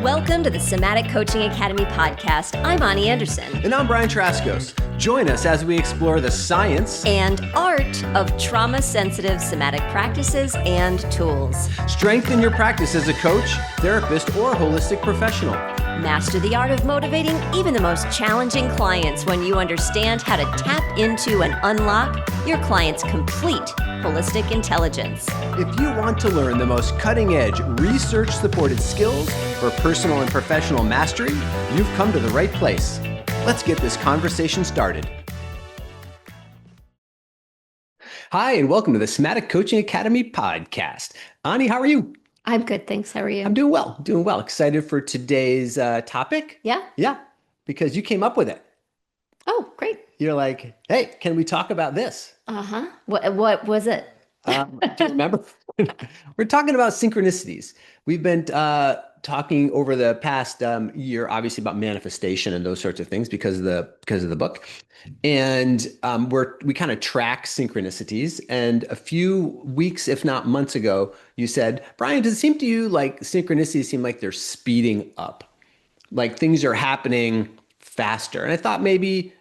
Welcome to the Somatic Coaching Academy podcast. I'm Ani Anderson. And I'm Brian Trzaskos. Join us as we explore the science and art of trauma-sensitive somatic practices and tools. Strengthen your practice as a coach, therapist, or holistic professional. Master the art of motivating even the most challenging clients when you understand how to tap into and unlock your client's complete holistic intelligence. If you want to learn the most cutting-edge, research-supported skills for personal and professional mastery, you've come to the right place. Let's get this conversation started. Hi, and welcome to the Somatic Coaching Academy podcast. Ani, how are you? I'm good, thanks. How are you? I'm doing well. Excited for today's topic. Yeah? Yeah, because you came up with it. Oh, great. You're like, hey, can we talk about this? Uh-huh. What was it? Do you remember? We're talking about synchronicities. We've been talking over the past year, obviously, about manifestation and those sorts of things because of the book. And we kind of track synchronicities. And a few weeks, if not months ago, you said, Brian, does it seem to you like synchronicities seem like they're speeding up? Like things are happening faster. And I thought maybe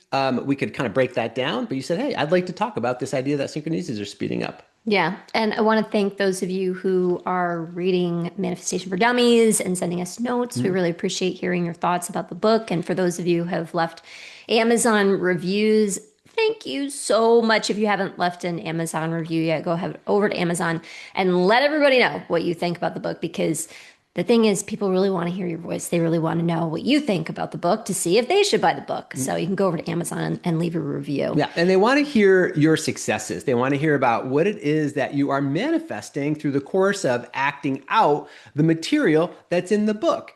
we could kind of break that down. But you said, hey, I'd like to talk about this idea that synchronicities are speeding up. Yeah. And I want to thank those of you who are reading Manifestation for Dummies and sending us notes. We really appreciate hearing your thoughts about the book. And for those of you who have left Amazon reviews, thank you so much. If you haven't left an Amazon review yet, go ahead over to Amazon and let everybody know what you think about the book, because the thing is, people really want to hear your voice. They really want to know what you think about the book to see if they should buy the book. So you can go over to Amazon and leave a review. Yeah, and they want to hear your successes. They want to hear about what it is that you are manifesting through the course of acting out the material that's in the book.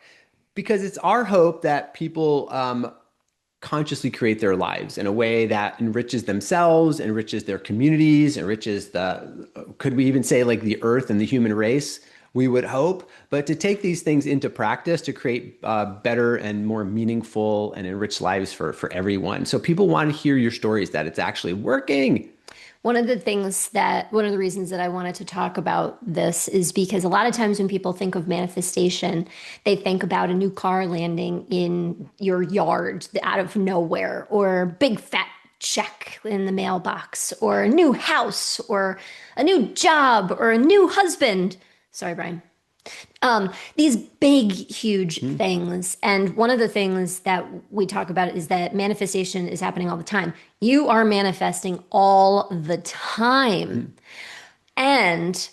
Because it's our hope that people consciously create their lives in a way that enriches themselves, enriches their communities, enriches could we even say like the earth and the human race? We would hope, but to take these things into practice to create better and more meaningful and enriched lives for everyone. So people want to hear your stories that it's actually working. One of the reasons that I wanted to talk about this is because a lot of times when people think of manifestation, they think about a new car landing in your yard out of nowhere, or big fat check in the mailbox, or a new house, or a new job, or a new husband. Sorry, Brian. These big, huge things. And one of the things that we talk about is that manifestation is happening all the time. You are manifesting all the time. And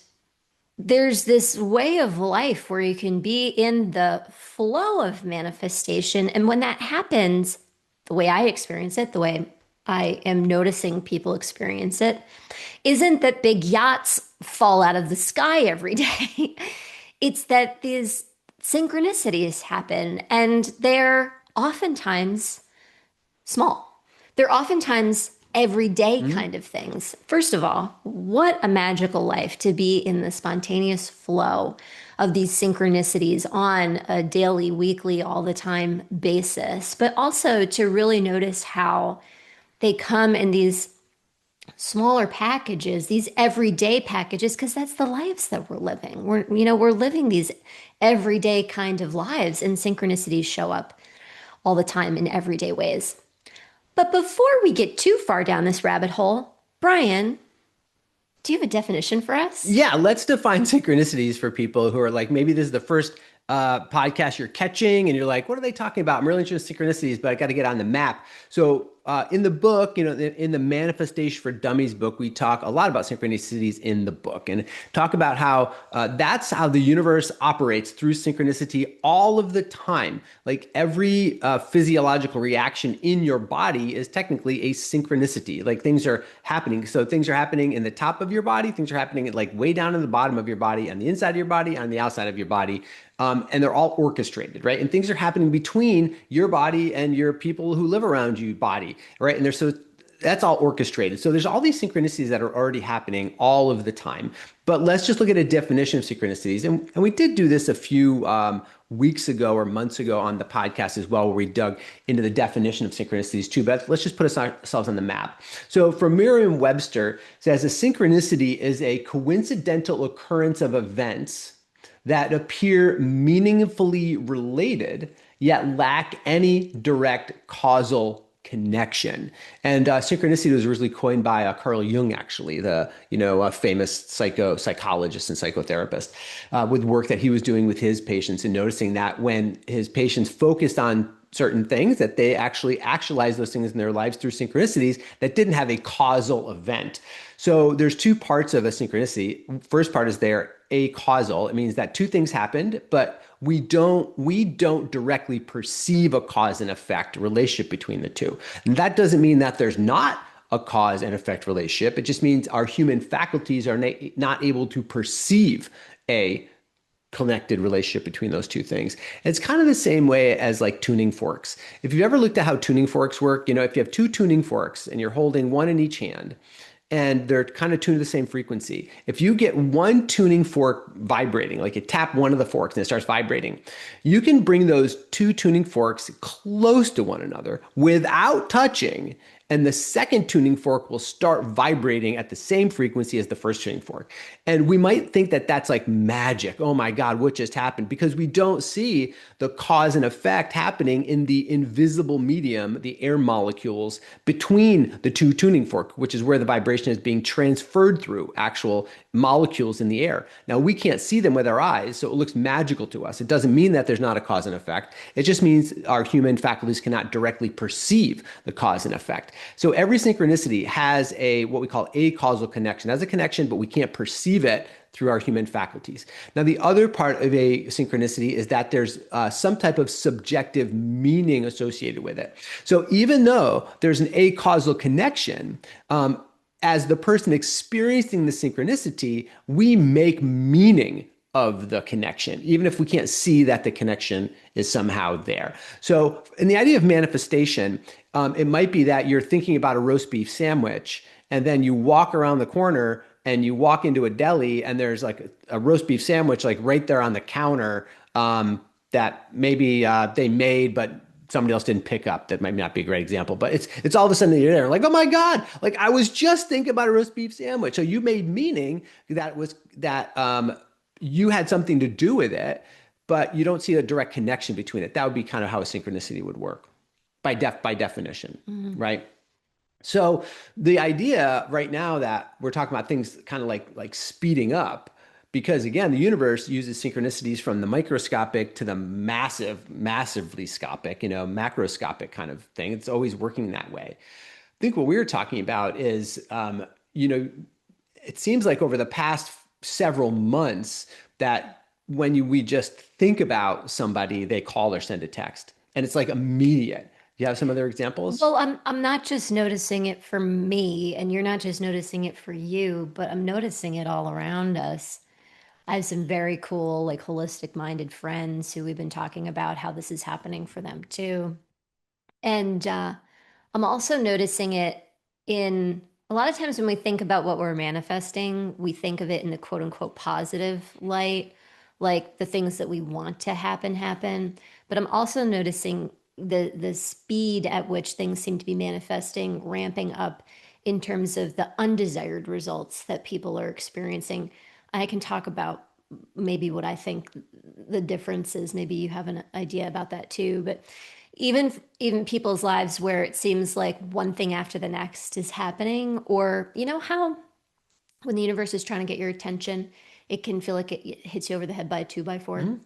there's this way of life where you can be in the flow of manifestation. And when that happens, the way I experience it, the way I am noticing people experience it, isn't that big yachts fall out of the sky every day. It's that these synchronicities happen, and they're oftentimes small. They're oftentimes everyday kind of things. First of all, what a magical life to be in the spontaneous flow of these synchronicities on a daily, weekly, all the time basis, but also to really notice how they come in these smaller packages, these everyday packages, because that's the lives that we're living. We're living these everyday kind of lives, and synchronicities show up all the time in everyday ways. But before we get too far down this rabbit hole, Brian, do you have a definition for us? Yeah, let's define synchronicities for people who are like, maybe this is the first podcast you're catching and you're like, what are they talking about? I'm really interested in synchronicities, but I got to get on the map. So in the book, in the Manifestation for Dummies book, we talk a lot about synchronicities in the book and talk about how that's how the universe operates, through synchronicity all of the time. Like every physiological reaction in your body is technically a synchronicity. Like things are happening. So things are happening in the top of your body. Things are happening like way down in the bottom of your body, on the inside of your body, on the outside of your body. And they're all orchestrated, right? And things are happening between your body and your people who live around you body, right? And that's all orchestrated. So there's all these synchronicities that are already happening all of the time. But let's just look at a definition of synchronicities. And we did do this a few weeks ago or months ago on the podcast as well, where we dug into the definition of synchronicities too. But let's just put ourselves on the map. So from Merriam-Webster, it says a synchronicity is a coincidental occurrence of events that appear meaningfully related, yet lack any direct causal connection. And synchronicity was originally coined by Carl Jung, actually, the famous psychologist and psychotherapist, with work that he was doing with his patients and noticing that when his patients focused on certain things, that they actually actualized those things in their lives through synchronicities that didn't have a causal event. So there's two parts of a synchronicity. First part is they're acausal. It means that two things happened, but we don't directly perceive a cause and effect relationship between the two. And that doesn't mean that there's not a cause and effect relationship. It just means our human faculties are not able to perceive a connected relationship between those two things. And it's kind of the same way as like tuning forks. If you've ever looked at how tuning forks work, if you have two tuning forks and you're holding one in each hand, and they're kind of tuned to the same frequency. If you get one tuning fork vibrating, like you tap one of the forks and it starts vibrating, you can bring those two tuning forks close to one another without touching, and the second tuning fork will start vibrating at the same frequency as the first tuning fork. And we might think that that's like magic. Oh my God, what just happened? Because we don't see the cause and effect happening in the invisible medium, the air molecules between the two tuning fork, which is where the vibration is being transferred through actual molecules in the air. Now, we can't see them with our eyes, so it looks magical to us. It doesn't mean that there's not a cause and effect. It just means our human faculties cannot directly perceive the cause and effect. So every synchronicity has what we call a causal connection. It has a connection, but we can't perceive it through our human faculties. Now, the other part of a synchronicity is that there's some type of subjective meaning associated with it. So even though there's an acausal connection, as the person experiencing the synchronicity, we make meaning of the connection, even if we can't see that the connection is somehow there. So in the idea of manifestation, it might be that you're thinking about a roast beef sandwich, and then you walk around the corner and you walk into a deli and there's like a roast beef sandwich like right there on the counter, that maybe they made, but somebody else didn't pick up. That might not be a great example, but it's all of a sudden you're there like, oh my God, like I was just thinking about a roast beef sandwich. So you made meaning that you had something to do with it, but you don't see a direct connection between it. That would be kind of how a synchronicity would work by definition, right? So the idea right now that we're talking about things kind of like speeding up, because again, the universe uses synchronicities from the microscopic to the massively scopic, macroscopic kind of thing. It's always working that way. I think what we were talking about is, it seems like over the past several months that when we just think about somebody, they call or send a text, and it's like immediate. Do you have some other examples? Well, I'm not just noticing it for me, and you're not just noticing it for you, but I'm noticing it all around us. I have some very cool, like holistic minded friends who we've been talking about how this is happening for them too. And I'm also noticing it in a lot of times when we think about what we're manifesting, we think of it in the quote unquote positive light, like the things that we want to happen. But I'm also noticing the speed at which things seem to be manifesting, ramping up in terms of the undesired results that people are experiencing. I can talk about maybe what I think the difference is. Maybe you have an idea about that too. But even people's lives where it seems like one thing after the next is happening, or you know how when the universe is trying to get your attention, it can feel like it hits you over the head by a 2x4. Mhm.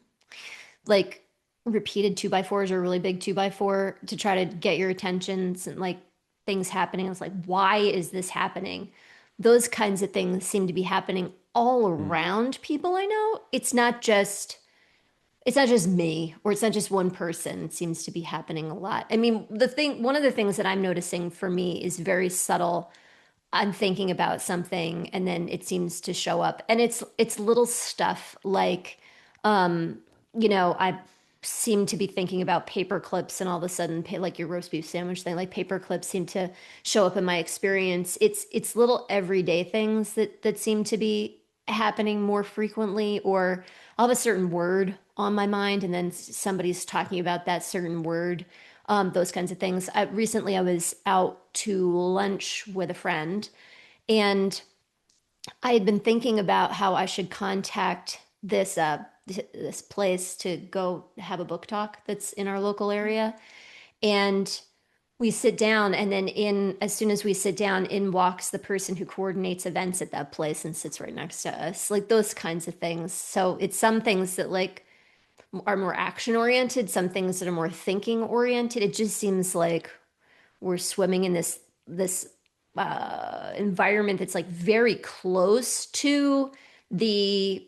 Like repeated 2x4s or a really big 2x4 to try to get your attention and like things happening. It's like, why is this happening? Those kinds of things seem to be happening all around people I know. It's not just me, or it's not just one person. It seems to be happening a lot. I mean, one of the things that I'm noticing for me is very subtle. I'm thinking about something and then it seems to show up. And it's little stuff like I seem to be thinking about paper clips, and all of a sudden, like your roast beef sandwich thing, like paper clips seem to show up in my experience. It's little everyday things that seem to be happening more frequently, or I'll have a certain word on my mind, and then somebody's talking about that certain word. Those kinds of things. Recently, I was out to lunch with a friend, and I had been thinking about how I should contact this place to go have a book talk that's in our local area. And we sit down, and then as soon as we sit down, in walks the person who coordinates events at that place and sits right next to us. Like those kinds of things. So it's some things that like are more action oriented, some things that are more thinking oriented. It just seems like we're swimming in this environment that's like very close to the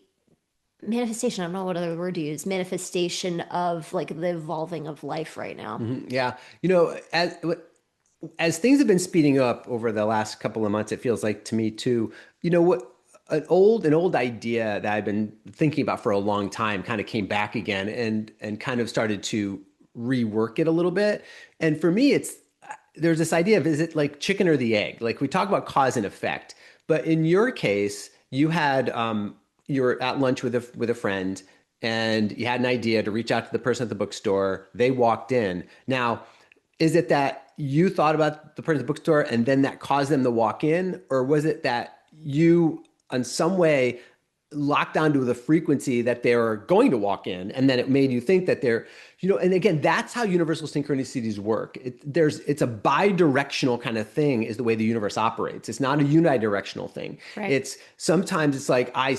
manifestation. I don't know what other word to use. Manifestation of like the evolving of life right now. Yeah. As things have been speeding up over the last couple of months, it feels like to me too, what an old idea that I've been thinking about for a long time kind of came back again and kind of started to rework it a little bit. And for me, there's this idea of, is it like chicken or the egg? Like we talk about cause and effect, but in your case, you were at lunch with a friend and you had an idea to reach out to the person at the bookstore. They walked in. Now, is it that you thought about the person at the bookstore and then that caused them to walk in? Or was it that you, in some way, locked onto the frequency that they're going to walk in, and then it made you think that and again, that's how universal synchronicities work. It's a bi-directional kind of thing is the way the universe operates. It's not a unidirectional thing. Right. It's sometimes it's like I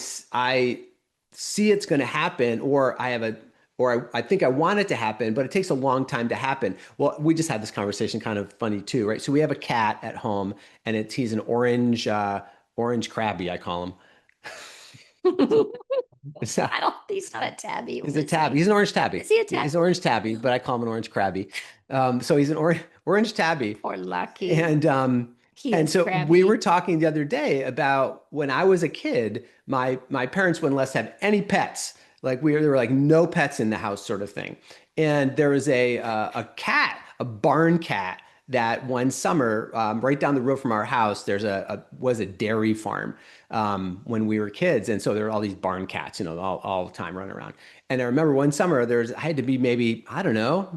see it's going to happen, or I think I want it to happen, but it takes a long time to happen. Well, we just had this conversation, kind of funny too, right? So we have a cat at home, and he's an orange crabby, I call him. It's not, He's not a tabby, he's a is tabby. he? He's an orange tabby. Is he a He's tabby? an orange tabby, but I call him an orange crabby. So he's an orange tabby. Or lucky. And um, He and is so we were crabby. talking the other day about when I was a kid, my parents wouldn't let us have any pets. Like there were like no pets in the house, sort of thing. And there was a cat, a barn cat, that one summer, right down the road from our house, was a dairy farm when we were kids, and so there were all these barn cats, all the time running around. And I remember one summer, I had to be maybe, I don't know,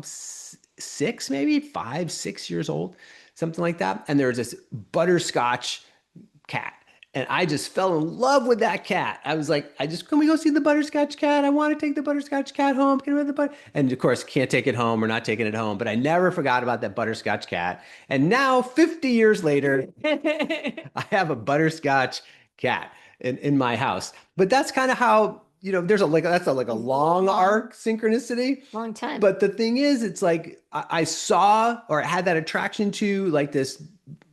six, maybe 5, 6 years old, something like that. And there was this butterscotch cat. And I just fell in love with that cat. I was like, can we go see the butterscotch cat? I want to take the butterscotch cat home. Can we have the And of course, can't take it home. We're not taking it home. But I never forgot about that butterscotch cat. And now, 50 years later, I have a butterscotch cat in my house. But that's kind of how, that's like a long arc synchronicity. Long time. But the thing is, it's like I saw or had that attraction to like this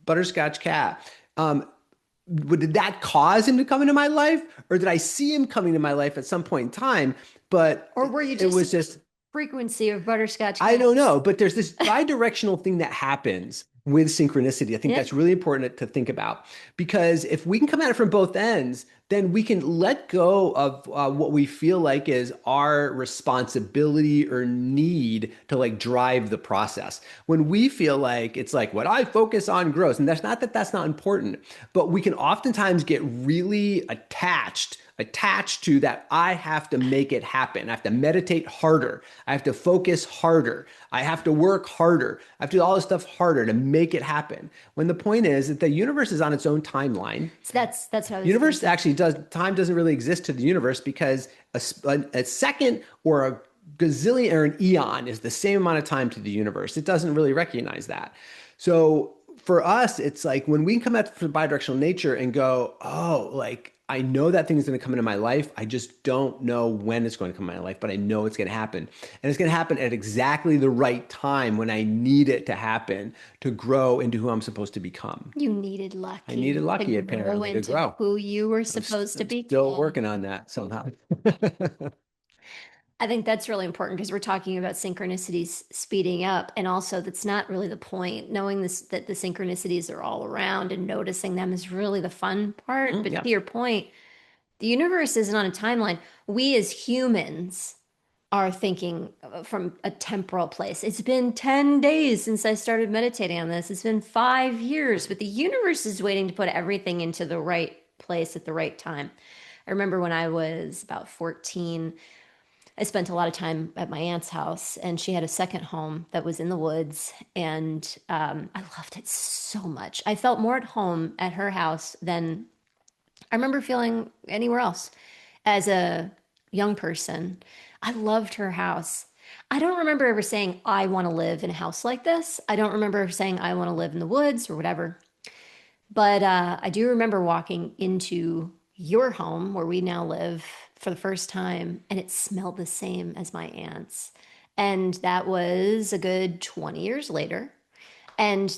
butterscotch cat. Did that cause him to come into my life, or did I see him coming to my life at some point in time? But Or were you it just was just, frequency of butterscotch I don't cats? know, but there's this bi-directional thing that happens with synchronicity. I think Yeah. that's really important to think about, because if we can come at it from both ends, then we can let go of what we feel like is our responsibility or need to like drive the process. When we feel like it's like what I focus on grows, and that's not important, but we can oftentimes get really attached to that. I have to make it happen. I have to meditate harder. I have to focus harder. I have to work harder. I have to do all this stuff harder to make it happen. When the point is that the universe is on its own timeline. So that's what I was Universe thinking. actually time doesn't really exist to the universe, because a second or a gazillion or an eon is the same amount of time to the universe. It doesn't really recognize that. So for us, it's like when we come at the bidirectional nature and go, oh, like I know that thing is going to come into my life. I just don't know when it's going to come into my life, but I know it's going to happen. And it's going to happen at exactly the right time when I need it to happen to grow into who I'm supposed to become. You needed I needed lucky to lucky grow apparently to into grow. who you were I'm, supposed to I'm still become. working on that somehow. I think that's really important because we're talking about synchronicities speeding up, and also that's not really the point. Knowing this that the synchronicities are all around and noticing them is really the fun part. But Yeah. to your point, the universe isn't on a timeline. We as humans are thinking from a temporal place. It's been 10 days since I started meditating on this. It's been 5 years, but the universe is waiting to put everything into the right place at the right time. I remember when I was about 14, I spent a lot of time at my aunt's house, and she had a second home that was in the woods, and I loved it so much. I felt more at home at her house than I remember feeling anywhere else. As a young person, I loved her house. I don't remember ever saying, I want to live in a house like this. I don't remember saying, I want to live in the woods or whatever. But I do remember walking into your home where we now live for the first time, and it smelled the same as my aunt's. And that was a good 20 years later. And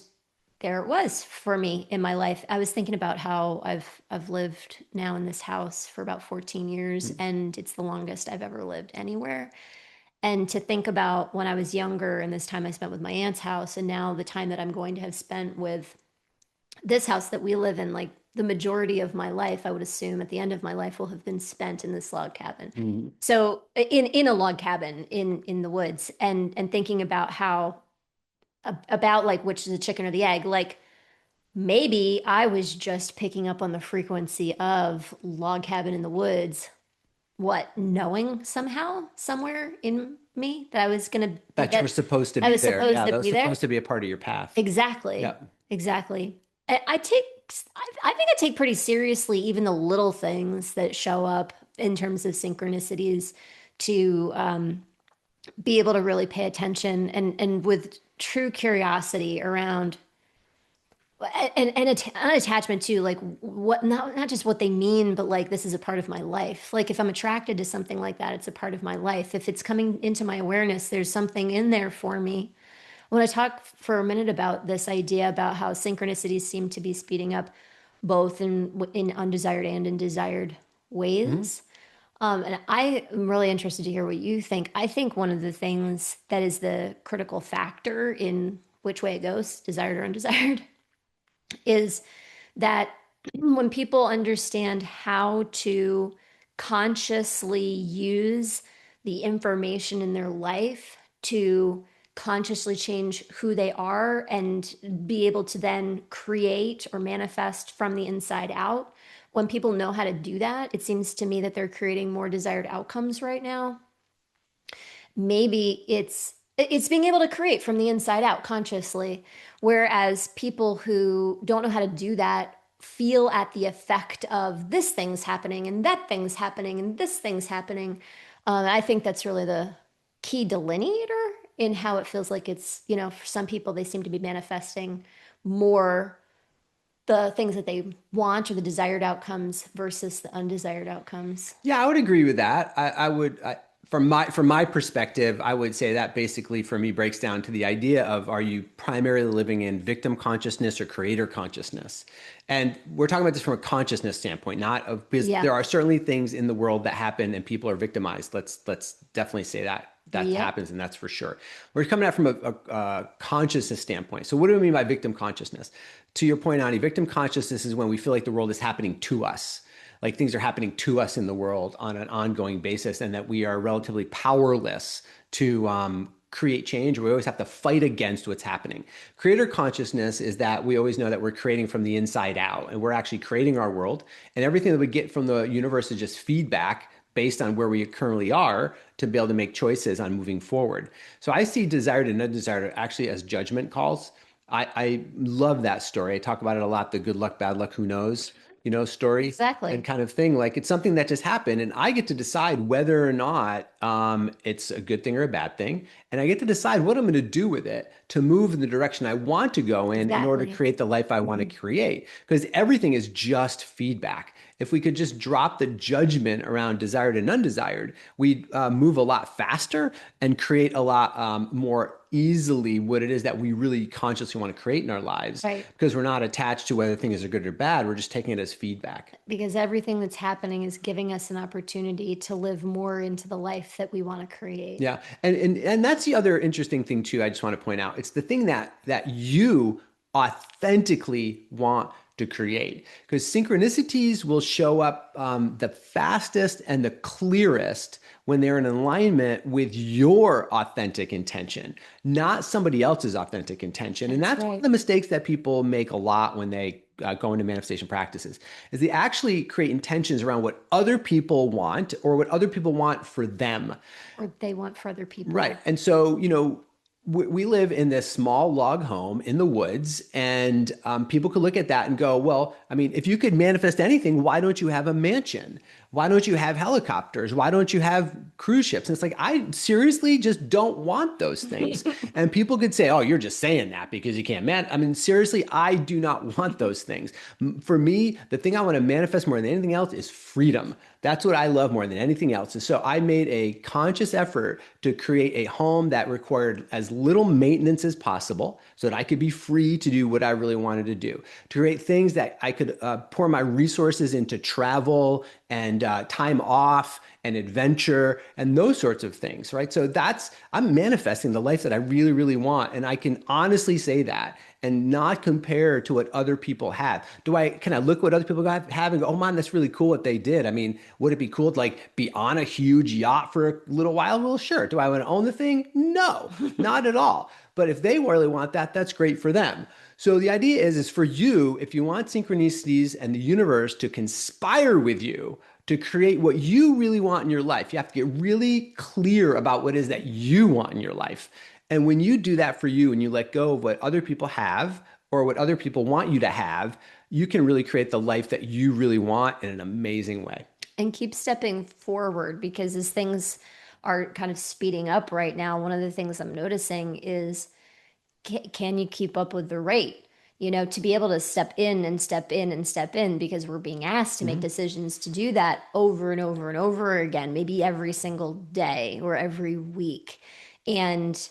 there it was for me in my life. I was thinking about how I've lived now in this house for about 14 years, and it's the longest I've ever lived anywhere. And to think about when I was younger and this time I spent with my aunt's house, and now the time that I'm going to have spent with this house that we live in, like the majority of my life, I would assume at the end of my life will have been spent in this log cabin. Mhm. So in a log cabin in the woods, and thinking about how about like which is the chicken or the egg, like maybe I was just picking up on the frequency of log cabin in the woods, what, knowing somehow somewhere in me that I was gonna That you were that supposed to I be was there. supposed Yeah, to that was be there. supposed to be a part of your path. Exactly. Yeah. Exactly. I take, I think I take pretty seriously even the little things that show up in terms of synchronicities to be able to really pay attention and with true curiosity around an attachment to like what not just what they mean, but like this is a part of my life. Like if I'm attracted to something like that, it's a part of my life. If it's coming into my awareness, there's something in there for me. I want to talk for a minute about this idea about how synchronicities seem to be speeding up both in undesired and in desired Mhm. ways. And I am really interested to hear what you think. I think one of the things that is the critical factor in which way it goes, desired or undesired, is that when people understand how to consciously use the information in their life to consciously change who they are and be able to then create or manifest from the inside out. When people know how to do that, it seems to me that they're creating more desired outcomes right now. Maybe it's being able to create from the inside out consciously, whereas people who don't know how to do that feel at the effect of this thing's happening and that thing's happening and this thing's happening. I think that's really the key delineator in how it feels like it's, for some people they seem to be manifesting more the things that they want or the desired outcomes versus the undesired outcomes. Yeah, I would agree with that. I would, from my perspective, I would say that basically for me breaks down to the idea of, are you primarily living in victim consciousness or creator consciousness? And we're talking about this from a consciousness standpoint, not of, because Yeah. there are certainly things in the world that happen and people are victimized. Let's definitely say that Yep. happens, and that's for sure. We're coming at it from a consciousness standpoint. So what do we mean by victim consciousness? To your point, Ani, victim consciousness is when we feel like the world is happening to us, like things are happening to us in the world on an ongoing basis, and that we are relatively powerless to create change. We always have to fight against what's happening. Creator consciousness is that we always know that we're creating from the inside out, and we're actually creating our world, and everything that we get from the universe is just feedback based on where we currently are to be able to make choices on moving forward. So I see desired and undesired actually as judgment calls. I love that story. I talk about it a lot, the good luck, bad luck, who knows, story and Exactly. kind of thing. Like it's something that just happened, and I get to decide whether or not it's a good thing or a bad thing. And I get to decide what I'm going to do with it to move in the direction I want to go in order to Exactly. create the life I want to create. Because everything is just feedback. If we could just drop the judgment around desired and undesired, we'd move a lot faster and create a lot more easily what it is that we really consciously want to create in our lives, Right. because we're not attached to whether things are good or bad. We're just taking it as feedback. Because everything that's happening is giving us an opportunity to live more into the life that we want to create. Yeah. And that's the other interesting thing too. I just want to point out. It's the thing that you authentically want to create, because synchronicities will show up the fastest and the clearest when they're in alignment with your authentic intention, not somebody else's authentic intention. And That's that's one of right. the mistakes that people make a lot when they go into manifestation practices, is they actually create intentions around what other people want or what other people want for them. Or they want for other Right. people. And so, we live in this small log home in the woods, and people could look at that and go, well, I mean, if you could manifest anything, why don't you have a mansion? Why don't you have helicopters? Why don't you have cruise ships? And it's like, I seriously just don't want those things. And people could say, oh, you're just saying that because you can't I mean, seriously, I do not want those things. For me, the thing I want to manifest more than anything else is freedom. That's what I love more than anything else. And so I made a conscious effort to create a home that required as little maintenance as possible so that I could be free to do what I really wanted to do, to create things that I could pour my resources into travel and time off and adventure and those sorts of things, right? So I'm manifesting the life that I really, really want. And I can honestly say that and not compare to what other people have. Can I look what other people have and go, oh man, that's really cool what they did? I mean, would it be cool to like be on a huge yacht for a little while? Well, sure. Do I want to own the thing? No, not at all. But if they really want that, that's great for them. So the idea is for you, if you want synchronicities and the universe to conspire with you to create what you really want in your life, you have to get really clear about what it is that you want in your life. And when you do that for you and you let go of what other people have or what other people want you to have, you can really create the life that you really want in an amazing way. And keep stepping forward, because as things are kind of speeding up right now, one of the things I'm noticing is, can you keep up with the rate? You know, to be able to step in and step in and step in, because we're being asked to make decisions to do that over and over and over again, maybe every single day or every week. And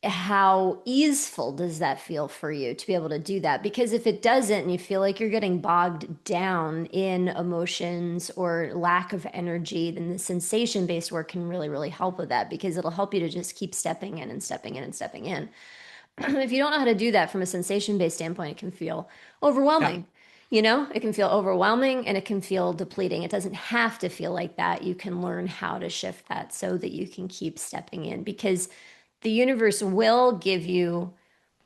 how easeful does that feel for you to be able to do that? Because if it doesn't, and you feel like you're getting bogged down in emotions or lack of energy, then the sensation-based work can really, really help with that, because it'll help you to just keep stepping in and stepping in and stepping in. If you don't know how to do that from a sensation-based standpoint, it can feel overwhelming. Yeah. You know, it can feel overwhelming and it can feel depleting. It doesn't have to feel like that. You can learn how to shift that so that you can keep stepping in, because the universe will give you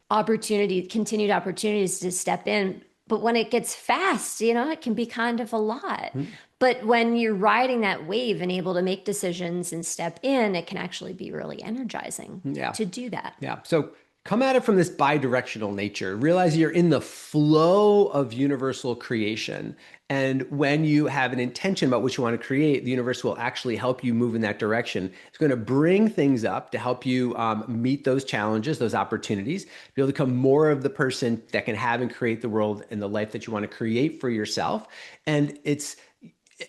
continued opportunities to step in. But when it gets fast, you know, it can be kind of a lot. But when you're riding that wave and able to make decisions and step in, it can actually be really energizing to do that. Yeah. So come at it from this bi-directional nature. Realize you're in the flow of universal creation. And when you have an intention about what you want to create, the universe will actually help you move in that direction. It's going to bring things up to help you meet those challenges, those opportunities, be able to become more of the person that can have and create the world and the life that you want to create for yourself. And is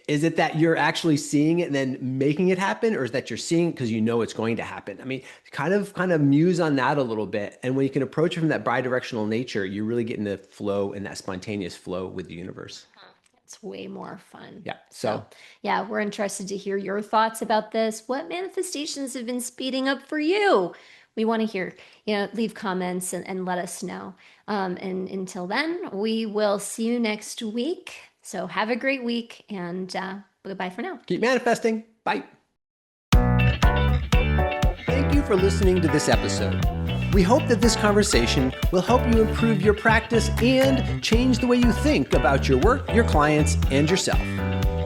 it that you're actually seeing it and then making it happen, or is that you're seeing it because you know it's going to happen? I mean, kind of muse on that a little bit. And when you can approach it from that bi-directional nature, you really get in the flow and that spontaneous flow with the universe. It's way more fun. Yeah. So yeah, we're interested to hear your thoughts about this. What manifestations have been speeding up for you? We want to hear, leave comments and let us know. And until then, we will see you next week. So have a great week, and goodbye for now. Keep manifesting. Bye. Thank you for listening to this episode. We hope that this conversation will help you improve your practice and change the way you think about your work, your clients, and yourself.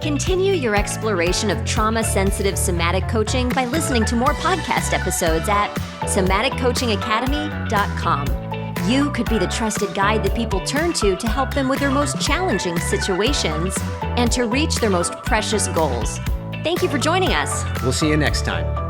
Continue your exploration of trauma-sensitive somatic coaching by listening to more podcast episodes at somaticcoachingacademy.com. You could be the trusted guide that people turn to help them with their most challenging situations and to reach their most precious goals. Thank you for joining us. We'll see you next time.